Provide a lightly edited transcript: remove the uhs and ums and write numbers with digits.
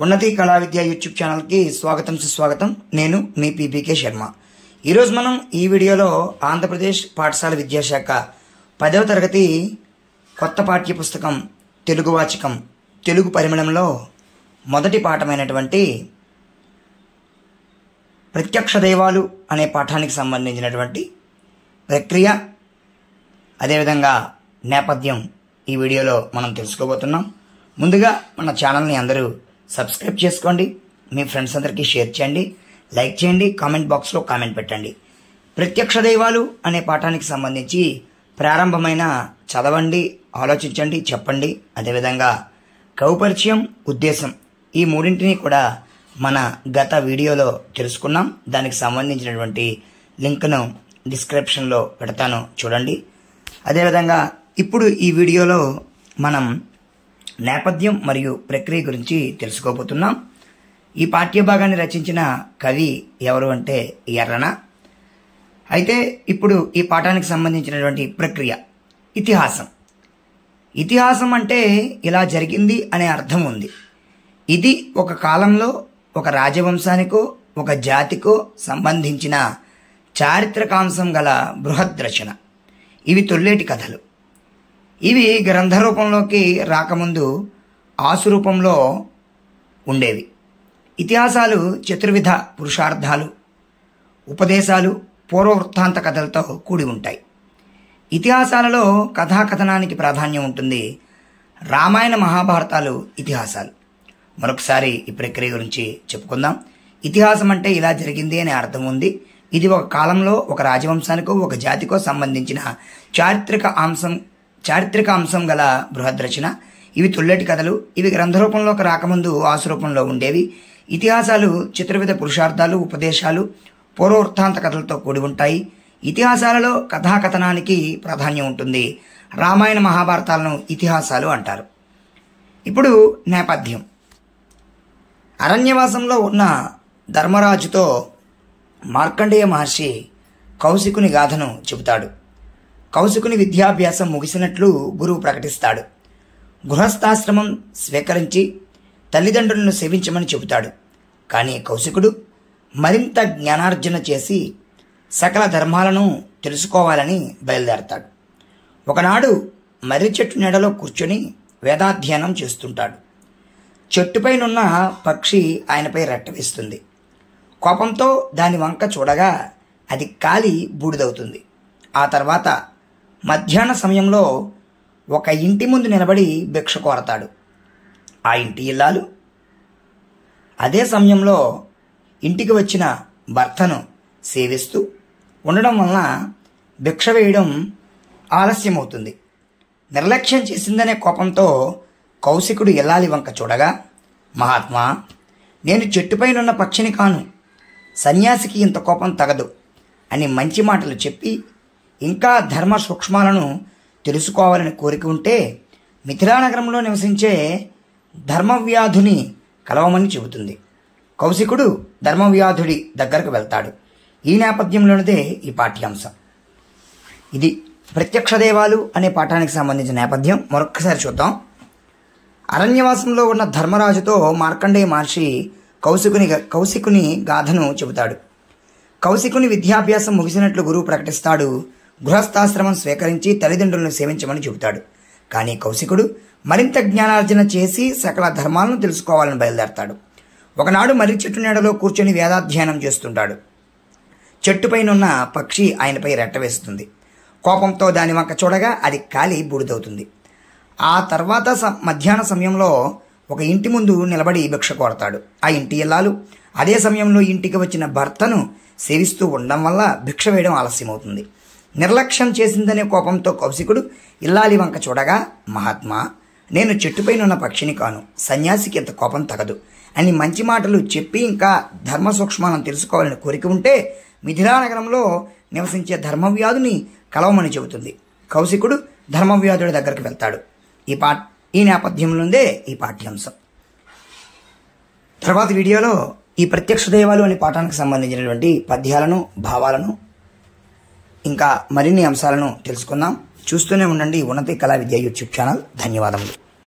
ఉన్నతి కళా విద్య YouTube channel కి స్వాగతం సుస్వాగతం। నేను మీ పీపీకే శర్మ। ఈ రోజు మనం ఈ వీడియోలో ఆంధ్రప్రదేశ్ పాఠశాల విద్యాశాఖ 10వ తరగతి కొత్త పాఠ్య పుస్తకం తెలుగు వాచకం తెలుగు పరిమళంలో మొదటి పాఠమైనటువంటి ప్రత్యక్ష దైవాలు అనే పాఠానికి సంబంధించినటువంటి ప్రక్రియ అదే విధంగా నేపథ్యం ఈ వీడియోలో మనం తెలుసుకోబోతున్నాం। ముందుగా మన ఛానల్ని అందరూ సబ్స్క్రైబ్ చేసుకోండి, మీ ఫ్రెండ్స్ అందరికీ షేర్ చేయండి, లైక్ చేయండి, కామెంట్ బాక్స్లో కామెంట్ పెట్టండి। ప్రత్యక్ష దైవాలు అనే పాఠానికి సంబంధించి ప్రారంభమైన చదవండి, ఆలోచించండి, చెప్పండి, అదేవిధంగా కవిపరిచయం, ఉద్దేశం ఈ మూడింటిని కూడా మన గత వీడియోలో తెలుసుకున్నాం। దానికి సంబంధించినటువంటి లింక్ను డిస్క్రిప్షన్లో పెడతాను, చూడండి। అదేవిధంగా ఇప్పుడు ఈ వీడియోలో మనం నేపథ్యం మరియు ప్రక్రియ గురించి తెలుసుకోబోతున్నాం। ఈ పాఠ్యభాగాన్ని రచించిన కవి ఎవరు అంటే ఎర్రన। అయితే ఇప్పుడు ఈ పాఠానికి సంబంధించినటువంటి ప్రక్రియ ఇతిహాసం। ఇతిహాసం అంటే ఇలా జరిగింది అనే అర్థం ఉంది। ఇది ఒక కాలంలో ఒక రాజవంశానికో ఒక జాతికో సంబంధించిన చారిత్రకాంశం గల బృహద్ రచన। ఇవి తొల్లేటి కథలు। ఇవి గ్రంథ రూపంలోకి రాకముందు ఆసు రూపంలో ఉండేవి। ఇతిహాసాలు చతుర్విధ పురుషార్థాలు, ఉపదేశాలు, పూర్వవృత్తాంత కథలతో కూడి ఉంటాయి। ఇతిహాసాలలో కథాకథనానికి ప్రాధాన్యం ఉంటుంది। రామాయణ మహాభారతాలు ఇతిహాసాలు। మరొకసారి ఈ ప్రక్రియ గురించి చెప్పుకుందాం। ఇతిహాసం అంటే ఇలా జరిగింది అనే అర్థం ఉంది। ఇది ఒక కాలంలో ఒక రాజవంశానికో ఒక జాతికో సంబంధించిన చారిత్రక అంశం గల బృహద్ రచన। ఇవి తొల్లటి కథలు। ఇవి గ్రంథ రూపంలోకి రాకముందు ఆసు రూపంలో ఉండేవి। ఇతిహాసాలు చతుర్విధ పురుషార్థాలు, ఉపదేశాలు, పూర్వవృత్తాంత కథలతో కూడి ఉంటాయి। ఇతిహాసాలలో కథాకథనానికి ప్రాధాన్యం ఉంటుంది। రామాయణ మహాభారతాలను ఇతిహాసాలు అంటారు। ఇప్పుడు నేపథ్యం। అరణ్యవాసంలో ఉన్న ధర్మరాజుతో మార్కండేయ మహర్షి కౌశికుని గాథను చెబుతాడు। కౌశికుని విద్యాభ్యాసం ముగిసినట్లు గురువు ప్రకటిస్తాడు। గృహస్థాశ్రమం స్వీకరించి తల్లిదండ్రులను సేవించమని చెబుతాడు। కానీ కౌశికుడు మరింత జ్ఞానార్జన చేసి సకల ధర్మాలను తెలుసుకోవాలని బయలుదేరతాడు। ఒకనాడు మర్రి చెట్టు నీడలో కూర్చొని వేదాధ్యయనం చేస్తుంటాడు। చెట్టుపైనున్న పక్షి ఆయనపై రెట్ట వేస్తుంది। కోపంతో దాని వంక చూడగా అది కాలి బూడిదవుతుంది। ఆ తర్వాత మధ్యాహ్న సమయంలో ఒక ఇంటి ముందు నిలబడి భిక్ష కోరతాడు। ఆ ఇంటి ఇల్లాలు అదే సమయంలో ఇంటికి వచ్చిన భర్తను సేవిస్తూ ఉండడం వలన భిక్ష వేయడం ఆలస్యమవుతుంది। నిర్లక్ష్యం చేసిందనే కోపంతో కౌశికుడు ఇల్లాలి వంక చూడగా, మహాత్మా, నేను చెట్టుపైనున్న పక్షిని కాను, సన్యాసికి ఇంత కోపం తగదు అని మంచి మాటలు చెప్పి ఇంకా ధర్మ సూక్ష్మాలను తెలుసుకోవాలని కోరిక ఉంటే మిథిలా నగరంలో నివసించే ధర్మవ్యాధుని కలవమని చెబుతుంది। కౌశికుడు ధర్మవ్యాధుడి దగ్గరకు వెళ్తాడు। ఈ నేపథ్యంలోనిదే ఈ పాఠ్యాంశం। ఇది ప్రత్యక్ష దైవాలు అనే పాఠానికి సంబంధించిన నేపథ్యం। మరొక్కసారి చూద్దాం। అరణ్యవాసంలో ఉన్న ధర్మరాజుతో మార్కండేయ మహర్షి కౌశికుని గాథను చెబుతాడు। కౌశికుని విద్యాభ్యాసం ముగిసినట్లు గురువు ప్రకటిస్తాడు। గృహస్థాశ్రమం స్వీకరించి తల్లిదండ్రులను సేవించమని చెబుతాడు। కానీ కౌశికుడు మరింత జ్ఞానార్జన చేసి సకల ధర్మాలను తెలుసుకోవాలని బయలుదేరతాడు। ఒకనాడు మర్రి చెట్టు నీడలో కూర్చొని వేదాధ్యయనం చేస్తుంటాడు। చెట్టుపైనున్న పక్షి ఆయనపై రెట్ట వేస్తుంది। కోపంతో దాని వంక చూడగా అది కాలి బూడిదవుతుంది। ఆ తర్వాత మధ్యాహ్న సమయంలో ఒక ఇంటి ముందు నిలబడి భిక్ష కోరతాడు। ఆ ఇంటి ఇల్లాలు అదే సమయంలో ఇంటికి వచ్చిన భర్తను సేవిస్తూ ఉండడం వల్ల భిక్ష వేయడం ఆలస్యమవుతుంది। నిర్లక్ష్యం చేసిందనే కోపంతో కౌశికుడు ఇల్లాలి వంక చూడగా, మహాత్మా, నేను చెట్టుపైనున్న పక్షిని కాను, సన్యాసికి ఇంత కోపం తగదు అని మంచి మాటలు చెప్పి ఇంకా ధర్మ సూక్ష్మాలను తెలుసుకోవాలని కోరిక ఉంటే మిథిలా నగరంలో నివసించే ధర్మవ్యాధుని కలవమని చెబుతుంది। కౌశికుడు ధర్మవ్యాధుడి దగ్గరికి వెళ్తాడు। ఈ నేపథ్యంలోనే ఈ పాఠ్యాంశం। తర్వాత వీడియోలో ఈ ప్రత్యక్ష దైవాలు అనే పాఠానికి సంబంధించినటువంటి పద్యాలను, భావాలను, ఇంకా మరిన్ని అంశాలను తెలుసుకుందాం। చూస్తూనే ఉండండి ఉన్నతి కళా విద్య యూట్యూబ్ ఛానల్। ధన్యవాదములు।